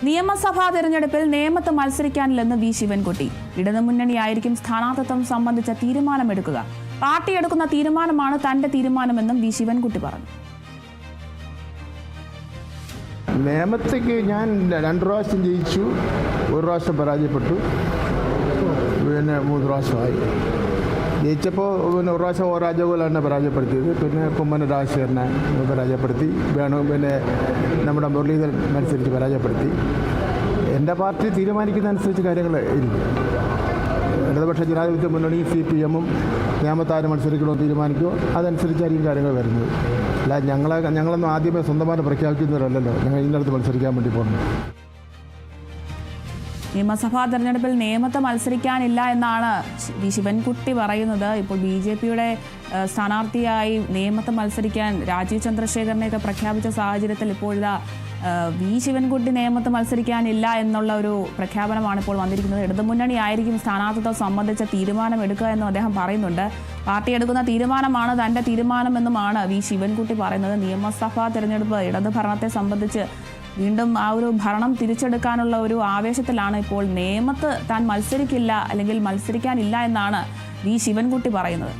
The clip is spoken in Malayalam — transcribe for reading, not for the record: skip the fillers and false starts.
നിയമസഭാ തെരഞ്ഞെടുപ്പിൽ നേമത്ത് മത്സരിക്കാനില്ലെന്ന് വി ശിവൻകുട്ടി. ഇടതുമുന്നണിയായിരിക്കും സ്ഥാനാർത്ഥിത്വം സംബന്ധിച്ച തീരുമാനമെടുക്കുക. പാർട്ടി എടുക്കുന്ന തീരുമാനമാണ് തന്റെ തീരുമാനമെന്നും വി ശിവൻകുട്ടി പറഞ്ഞു. നേമത്തേക്ക് ഞാൻ 2 പ്രാവശ്യം ജയിച്ചു, 1 പ്രാവശ്യം പരാജയപ്പെട്ടു, പിന്നെ 3 പ്രാവശ്യമായി. ജയിച്ചപ്പോൾ പിന്നെ 1 പ്രാവശ്യം രാജഗോപാലിനെ പരാജയപ്പെടുത്തിയത്, പിന്നെ കുമ്മന രാജശേഖരനെ പരാജയപ്പെടുത്തി, പിന്നെ നമ്മുടെ മുരളീധരൻ മത്സരിച്ച് പരാജയപ്പെടുത്തി. എൻ്റെ പാർട്ടി തീരുമാനിക്കുന്നതനുസരിച്ച് കാര്യങ്ങൾ ഇരിക്കും. ഇടതുപക്ഷ ജനാധിപത്യ മുന്നണി CPM-ഉം നേമത്താരും മത്സരിക്കണമെന്ന് തീരുമാനിക്കുമോ അതനുസരിച്ചായിരിക്കും കാര്യങ്ങൾ വരുന്നത്. അല്ല ഞങ്ങളൊന്നും ആദ്യമേ സ്വന്തമായിട്ട് പ്രഖ്യാപിക്കുന്നവരല്ലല്ലോ ഞങ്ങൾ ഇതിനടുത്ത് മത്സരിക്കാൻ വേണ്ടി പോകുന്നത്. നിയമസഭാ തെരഞ്ഞെടുപ്പിൽ നേമത്ത് മത്സരിക്കാനില്ല എന്നാണ് വി ശിവൻകുട്ടി പറയുന്നത്. ഇപ്പോൾ BJP-യുടെ സ്ഥാനാർത്ഥിയായി നേമത്ത് മത്സരിക്കാൻ രാജീവ് ചന്ദ്രശേഖരനെയൊക്കെ പ്രഖ്യാപിച്ച സാഹചര്യത്തിൽ ഇപ്പോഴിതാ വി ശിവൻകുട്ടി നേമത്ത് മത്സരിക്കാനില്ല എന്നുള്ള ഒരു പ്രഖ്യാപനമാണ് ഇപ്പോൾ വന്നിരിക്കുന്നത്. ഇടതുമുന്നണി ആയിരിക്കും സ്ഥാനാർത്ഥിത്വം സംബന്ധിച്ച തീരുമാനം എടുക്കുക എന്നും അദ്ദേഹം പറയുന്നുണ്ട്. പാർട്ടി എടുക്കുന്ന തീരുമാനമാണ് തൻ്റെ തീരുമാനമെന്നുമാണ് വി ശിവൻകുട്ടി പറയുന്നത്. നിയമസഭാ തെരഞ്ഞെടുപ്പ് ഇടതു ഭരണത്തെ സംബന്ധിച്ച് വീണ്ടും ആ ഒരു ഭരണം തിരിച്ചെടുക്കാനുള്ള ഒരു ആവേശത്തിലാണ് ഇപ്പോൾ നേമത്ത് താൻ മത്സരിക്കില്ല അല്ലെങ്കിൽ മത്സരിക്കാനില്ല എന്നാണ് വി ശിവൻകുട്ടി പറയുന്നത്.